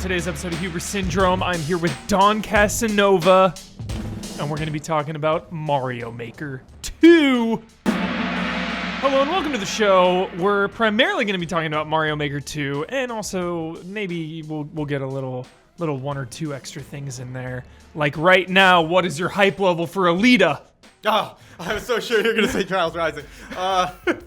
today's episode of Hubris Syndrome. I'm here with Don Casanova, and we're going to be talking about Mario Maker 2. Hello and welcome to the show. We're primarily going to be talking about Mario Maker 2, and also maybe we'll get a little one or two extra things in there. Like right now, what is your hype level for Alita? Oh, I was so sure you were going to say Trials Rising.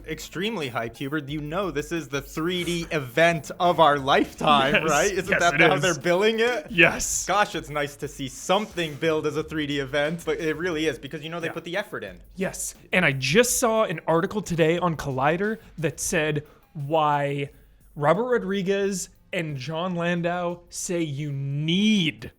Extremely hyped, Hubert. You know this is the 3D event of our lifetime, Yes, right? Isn't yes, that it how is. they're billing it? Yes. Gosh, it's nice to see something billed as a 3D event, but it really is because, you know, they put the effort in. Yes. And I just saw an article today on Collider that said why Robert Rodriguez and John Landau say you need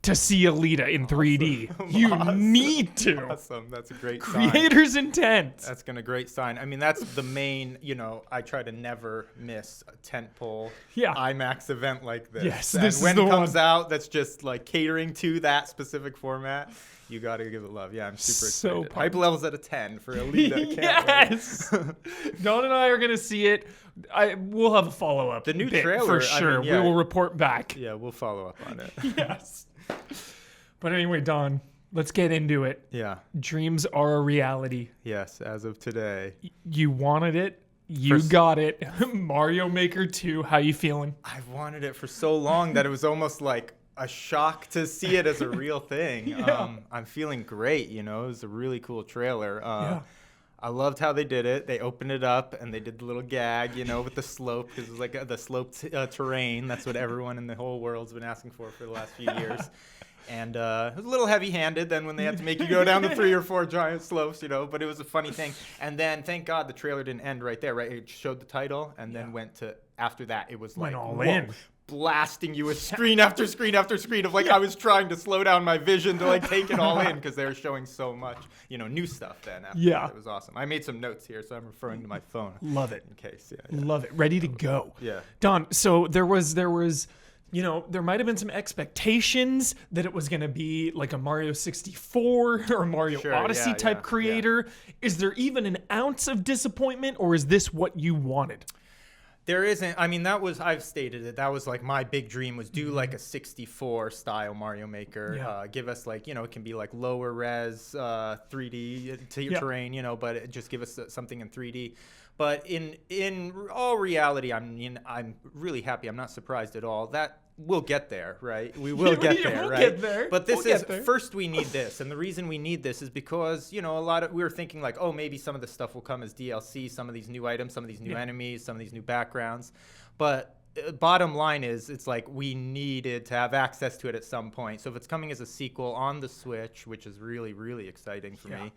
to see Alita in 3D. You need to. Awesome. That's a great sign. Creator's intent. That's a great sign. I mean, that's the main, you know, I try to never miss a tentpole IMAX event like this. Yes, and this is when the it comes one. out, that's just like catering to that specific format. You got to give it love. Yeah, I'm super So excited. Hype levels at a 10 for Alita. Can't Yes. Don and I are going to see it. We'll have a follow-up. The new bit trailer, for I sure. mean, yeah. We will report back. Yeah, we'll follow up on it. Yes. But anyway, Don, let's get into it. Yeah. Dreams are a reality. Yes, as of today. You wanted it. You got it. Mario Maker 2. How you feeling? I've wanted it for so long that it was almost like a shock to see it as a real thing. I'm feeling great, you know. It was a really cool trailer. I loved how they did it. They opened it up and they did the little gag, you know, with the slope, because it was like the sloped terrain. That's what everyone in the whole world's been asking for the last few years. And it was a little heavy-handed then when they had to make you go down the 3 or 4 giant slopes, you know, but it was a funny thing. And then, thank God, the trailer didn't end right there, right? It showed the title and then went to, after that, it was like, all whoa, in. blasting you with screen after screen after screen of like, I was trying to slow down my vision to like take it all in because they were showing so much, you know, new stuff then. After that. It was awesome. I made some notes here, so I'm referring to my phone. Love it. In case, Love it. Ready to go. Yeah. Don, so there was, you know, there might have been some expectations that it was going to be like a Mario 64 or a Mario Odyssey type creator. Is there even an ounce of disappointment, or is this what you wanted? There isn't. I mean, I've stated it. That was like my big dream, was do like a 64 style Mario Maker. Give us like, you know, it can be like lower res 3D terrain, you know, but just give us something in 3D. But in all reality, I'm really happy. I'm not surprised at all. That we'll get there, right? We will get there, we'll right? Get there. But this We'll get there. first we need this, and the reason we need this is because, you know, we were thinking like, oh, maybe some of the stuff will come as DLC, some of these new items, some of these new enemies, some of these new backgrounds. But bottom line is, it's like we needed to have access to it at some point. So if it's coming as a sequel on the Switch, which is really, really exciting for me.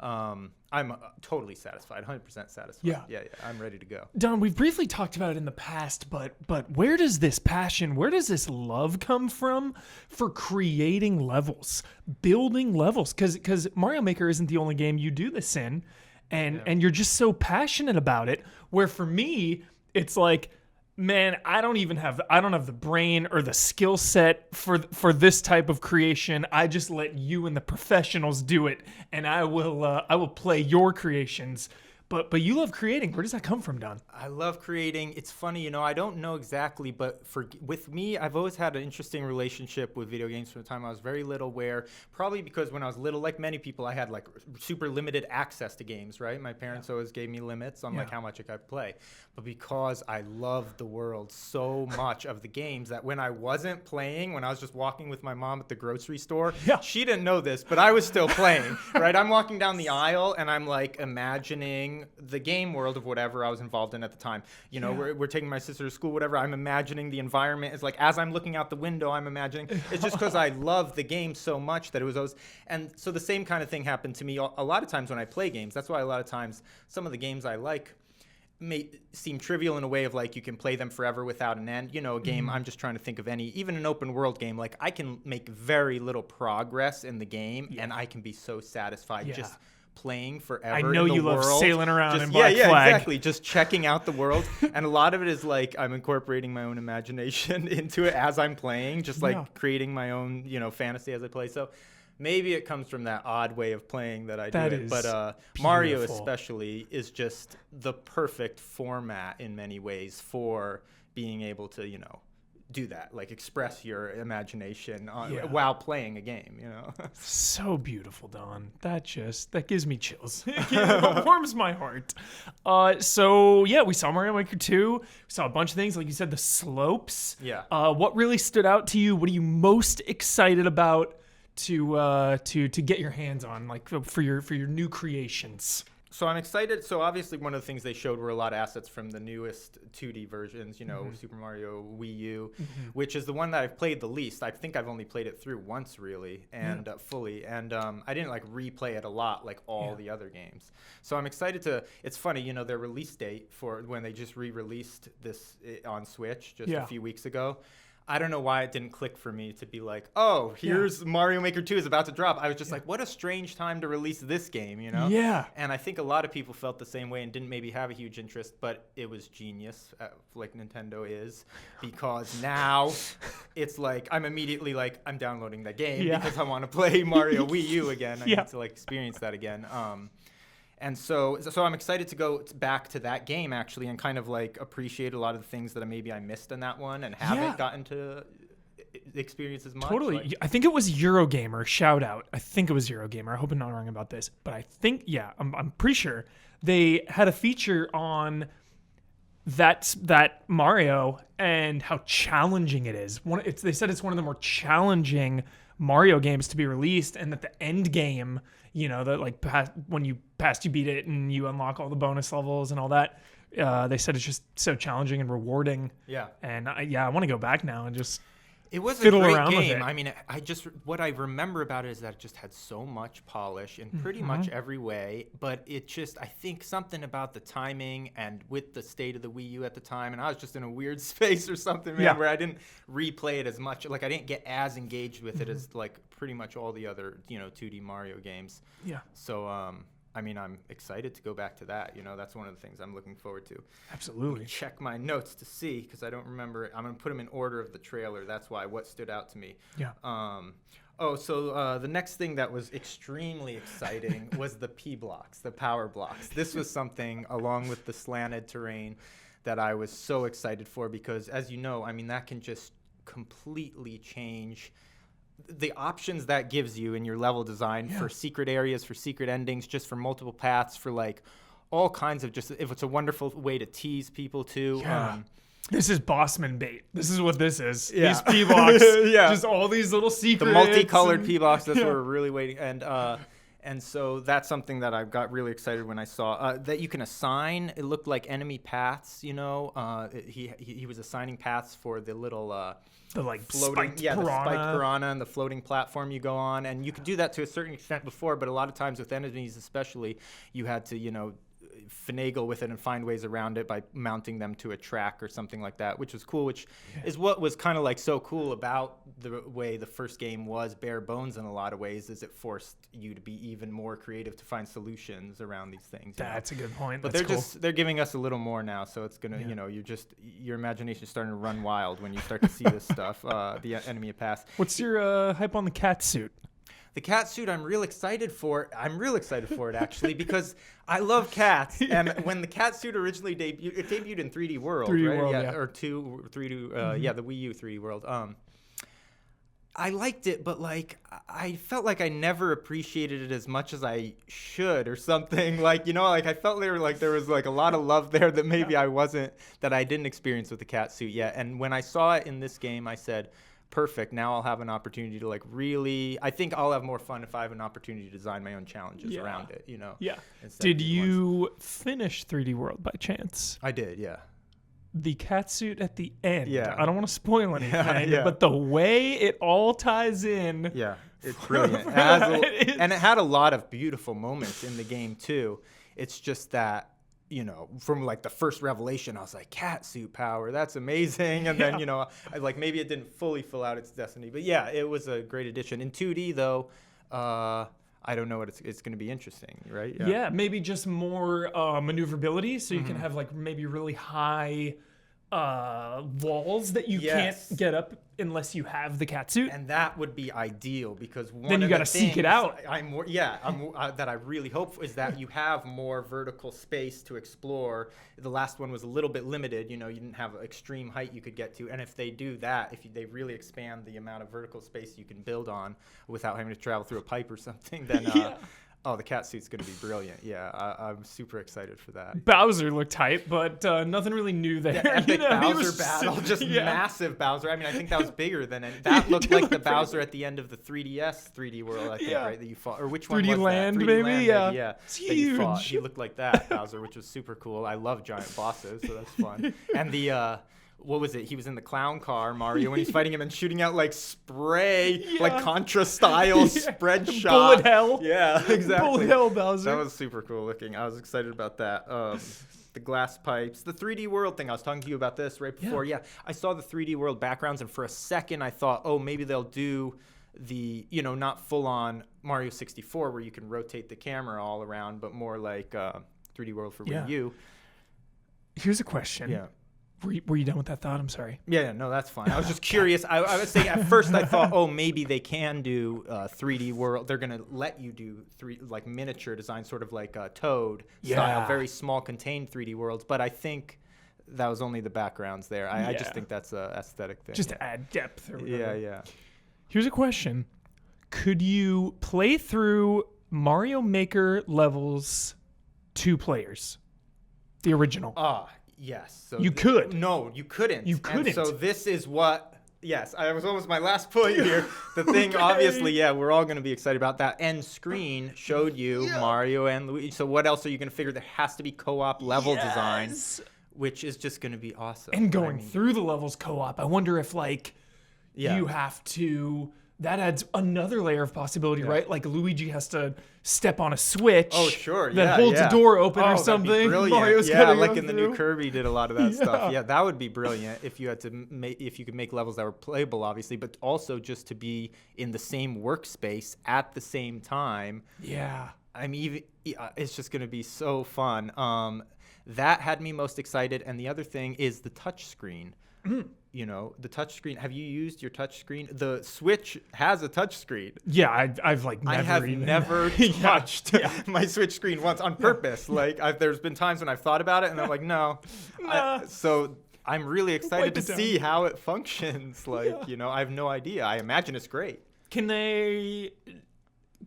I'm totally satisfied, 100% satisfied. Yeah, I'm ready to go. Don, we've briefly talked about it in the past, but where does this passion, where does this love come from for creating levels, building levels? Because Mario Maker isn't the only game you do this in, and you're just so passionate about it. Where for me, it's like, man, I don't have the brain or the skill set for this type of creation. I just let you and the professionals do it, and I will play your creations. But you love creating. Where does that come from, Don? I love creating. It's funny, you know, I don't know exactly, but with me, I've always had an interesting relationship with video games from the time I was very little, where probably because when I was little, like many people, I had like super limited access to games, right? My parents always gave me limits on like how much I could play. But because I loved the world so much of the games, that when I wasn't playing, when I was just walking with my mom at the grocery store, she didn't know this, but I was still playing, right? I'm walking down the aisle and I'm like imagining the game world of whatever I was involved in at the time. You know, we're taking my sister to school, whatever. I'm imagining the environment. It's like, as I'm looking out the window, I'm imagining. It's just because I love the game so much that it was always. And so the same kind of thing happened to me a lot of times when I play games. That's why a lot of times some of the games I like may seem trivial in a way of like you can play them forever without an end. You know, a game, I'm just trying to think of even an open world game, like I can make very little progress in the game and I can be so satisfied just playing forever. I know in the you world. love sailing around Just, in Black Flag. Exactly. Just checking out the world. And a lot of it is like I'm incorporating my own imagination into it as I'm playing, just like creating my own, you know, fantasy as I play. So maybe it comes from that odd way of playing that I do it. But Mario especially is just the perfect format in many ways for being able to, you know, do that, like express your imagination Yeah. while playing a game, you know. So beautiful, Don. That gives me chills. It warms my heart. So yeah, we saw Mario Maker 2. We saw a bunch of things, like you said, the slopes. Yeah. What really stood out to you? What are you most excited about to get your hands on, like for your new creations? So I'm excited. So obviously one of the things they showed were a lot of assets from the newest 2D versions, you know, Super Mario Wii U, which is the one that I've played the least. I think I've only played it through once really and fully. And I didn't like replay it a lot like all the other games. So I'm excited to, it's funny, you know, their release date for when they just re-released this on Switch just a few weeks ago. I don't know why it didn't click for me to be like, oh, here's Mario Maker 2 is about to drop. I was just like, what a strange time to release this game, you know? Yeah. And I think a lot of people felt the same way and didn't maybe have a huge interest, but it was genius, like Nintendo is, because now it's like I'm immediately like, I'm downloading that game because I want to play Mario Wii U again. I need to like experience that again. And so I'm excited to go back to that game actually and kind of like appreciate a lot of the things that maybe I missed in that one and haven't gotten to experience as much. Totally. Like, I think it was Eurogamer. Shout out. I think it was Eurogamer. I hope I'm not wrong about this, but I think I'm pretty sure they had a feature on that Mario and how challenging it is. They said it's one of the more challenging Mario games to be released, and that the end game, you know, that like when you beat it and you unlock all the bonus levels and all that. They said it's just so challenging and rewarding. Yeah. And I want to go back now and just it was a fiddle great around with game. it. I mean, what I remember about it is that it just had so much polish in pretty much every way. But it just, I think something about the timing and with the state of the Wii U at the time, and I was just in a weird space or something, man, where I didn't replay it as much. Like I didn't get as engaged with it as like pretty much all the other, you know, 2D Mario games. Yeah. So, I mean, I'm excited to go back to that. You know, that's one of the things I'm looking forward to. Absolutely. Check my notes to see because I don't remember it. I'm going to put them in order of the trailer. That's why what stood out to me. Yeah. The next thing that was extremely exciting was the P blocks, the power blocks. This was something along with the slanted terrain that I was so excited for because, as you know, I mean, that can just completely change the options that gives you in your level design for secret areas, for secret endings, just for multiple paths, for like all kinds of just, if it's a wonderful way to tease people too. Yeah. This is Bossman bait. This is what this is. Yeah. These P-blocks. Just all these little secrets. The multicolored P-blocks, that's what we're really waiting. And so that's something that I got really excited when I saw that you can assign. It looked like enemy paths, you know. He was assigning paths for the little the like floating, spiked the piranha. spiked piranha and the floating platform you go on, and you could do that to a certain extent before, but a lot of times with enemies, especially, you had to, you know, finagle with it and find ways around it by mounting them to a track or something like that, which was cool, which is what was kind of like so cool about the way the first game was bare bones in a lot of ways, is it forced you to be even more creative to find solutions around these things. That's a good point. But they're giving us a little more now, so it's gonna, you know, your imagination's starting to run wild when you start to see this stuff. The enemy paths. What's your hype on the cat suit? The cat suit, I'm real excited for. I'm real excited for it actually because I love cats. And when the cat suit originally debuted, it debuted in 3D World, 3D right? World, Or 3D. Yeah, the Wii U 3D World. I liked it, but like I felt like I never appreciated it as much as I should, or something. Like, you know, like I felt there was like a lot of love there that maybe that I didn't experience with the cat suit yet. And when I saw it in this game, I said, perfect. Now I'll have an opportunity to like really, I think I'll have more fun if I have an opportunity to design my own challenges around it, you know? Yeah. Did you finish 3D World by chance? I did, yeah. The cat suit at the end. Yeah. I don't want to spoil anything, but the way it all ties in. Yeah, it's brilliant. And it had a lot of beautiful moments in the game too. It's just that, you know, from like the first revelation, I was like, cat suit power, that's amazing. And then, you know, maybe it didn't fully fill out its destiny. But yeah, it was a great addition. In 2D though, I don't know what it's going to be interesting, right? Yeah, maybe just more maneuverability, so you can have like maybe really high walls that you Yes. can't get up unless you have the cat suit. And that would be ideal because one Then you of gotta the seek it things out. that I really hope is that you have more vertical space to explore. The last one was a little bit limited. You didn't have extreme height you could get to. And if they do that, they really expand the amount of vertical space you can build on without having to travel through a pipe or something, then Yeah. oh, the cat suit's going to be brilliant. Yeah, I'm super excited for that. Bowser looked hype, but nothing really new there. The epic He Bowser was battle, just yeah. massive Bowser. I mean, I think that was bigger than it. That looked like the Bowser at the end of the 3DS 3D World, I think, Yeah. right? That you fought, or which one 3D was Land, that? 3D maybe? Land, Yeah. yeah. It's That you fought. huge. He looked like that Bowser, which was super cool. I love giant bosses, so that's fun. And the what was it? He was in the clown car, Mario, when he's fighting him and shooting out like spray, like Yeah. Contra style Yeah. spread shot. Bullet hell. Yeah, exactly. Bullet hell Bowser. That was super cool looking. I was excited about that. The glass pipes, the 3D world thing. I was talking to you about this right before. Yeah, I saw the 3D world backgrounds, and for a second I thought, oh, maybe they'll do the, not full on Mario 64 where you can rotate the camera all around, but more like 3D world for Yeah. Wii U. Here's a question. Yeah. Were you done with that thought? I'm sorry. Yeah, no, that's fine. I was just curious. I was saying at first I thought, oh, maybe they can do 3D world. They're gonna let you do like miniature design, sort of like Toad style, Yeah. very small, contained 3D worlds. But I think that was only the backgrounds there. I Yeah. just think that's a aesthetic thing. Just to add depth or whatever. yeah. Here's a question. Could you play through Mario Maker levels 2 players? The original. Yes. So You could. No, you couldn't. You And couldn't. so this is what. Yes, I was almost my last point here. The thing, Okay. obviously, yeah, we're all going to be excited about that. End screen showed you Mario and Luigi. So what else are you going to figure? There has to be co-op level design, Yes. which is just going to be awesome. And I going mean, through the levels co-op, I wonder if yeah. you have to. That adds another layer of possibility, right? Like Luigi has to step on a switch. Oh, sure. That holds a door open or that'd be something. brilliant. Mario's yeah, gotta like go in the new through. Kirby did a lot of that stuff. Yeah. Yeah, that would be brilliant if you had to if you could make levels that were playable, obviously, but also just to be in the same workspace at the same time. Yeah. I mean, it's just going to be so fun. That had me most excited, and the other thing is the touch screen. The touch screen. Have you used your touch screen? The Switch has a touch screen. Yeah, I've never I have even never Yeah, touched yeah. my Switch screen once on purpose. Like, there's been times when I've thought about it, and I'm like, no. Nah. So I'm really excited to Wipe it see down. how it functions. Like, I have no idea. I imagine it's great.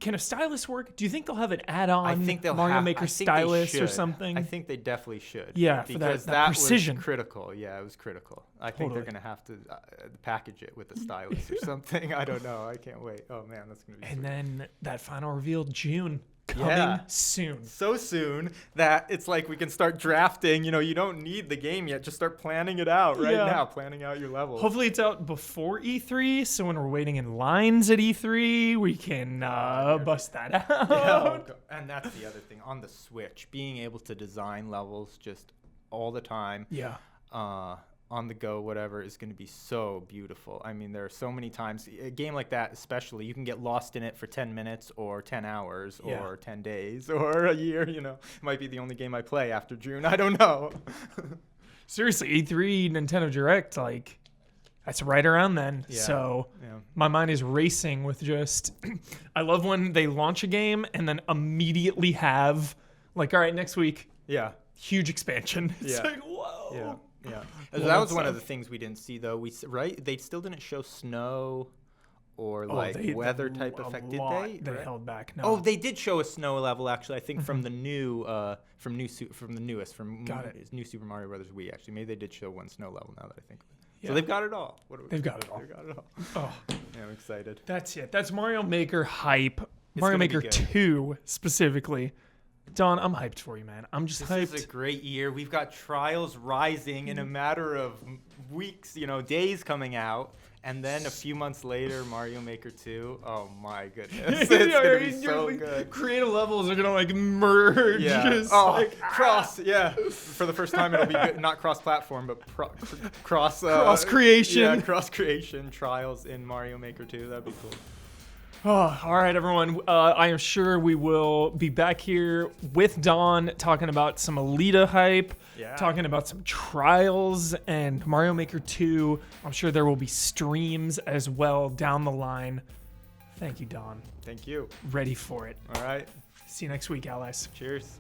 Can a stylus work? Do you think they'll have an add-on I think they'll Mario have, Maker I think they stylus or should. something? I think they definitely should. Yeah, for that- because that precision. was critical. Yeah, it was critical. I think they're Totally. gonna have to package it with a stylus or something. I don't know. I can't wait. Oh man, that's gonna be. And sweet. then that final reveal, June, coming Yeah. soon. So soon that it's like we can start drafting. You don't need the game yet. Just start planning it out right Yeah. now. Planning out your levels. Hopefully it's out before E3, so when we're waiting in lines at E3, we can bust that out. Yeah, and that's the other thing on the Switch, being able to design levels just all the time. Yeah. On the go, whatever, is going to be so beautiful. I mean, there are so many times, a game like that especially, you can get lost in it for 10 minutes or 10 hours Yeah. or 10 days or a year, It might be the only game I play after June. I don't know. Seriously, E3, Nintendo Direct, that's right around then. Yeah. So Yeah. my mind is racing with just, I love when they launch a game and then immediately have, all right, next week, Yeah. huge expansion. It's Yeah. like, whoa. Yeah. Yeah. Love That was that one of stuff. the things we didn't see, though. Right? They still didn't show snow or They- weather type a effect, did lot they? They Right? held back. No. Oh, they did show a snow level actually. I think from the new, from the newest, Got it. New Super Mario Brothers Wii. Actually, maybe they did show one snow level. Now that I think of it, Yeah. so they've got it all. They've got it all. They've got it all. Oh, Yeah, I'm excited. that's it. That's Mario Maker hype. Mario gonna be Maker good. 2 specifically. Don, I'm hyped for you, man. I'm just This hyped. is a great year. We've got Trials Rising in a matter of weeks, days coming out. And then a few months later, Mario Maker 2. Oh my goodness. It's going to be so good. Creative levels are going to merge. Yeah. Just Cross. Yeah. For the first time, it'll be good. Not cross-platform, but cross Cross creation. Yeah, cross creation trials in Mario Maker 2. That'd be cool. Oh, all right, everyone. I am sure we will be back here with Don talking about some Alita hype, talking about some trials and Mario Maker 2. I'm sure there will be streams as well down the line. Thank you, Don. Thank you. Ready for it. All right. See you next week, allies. Cheers.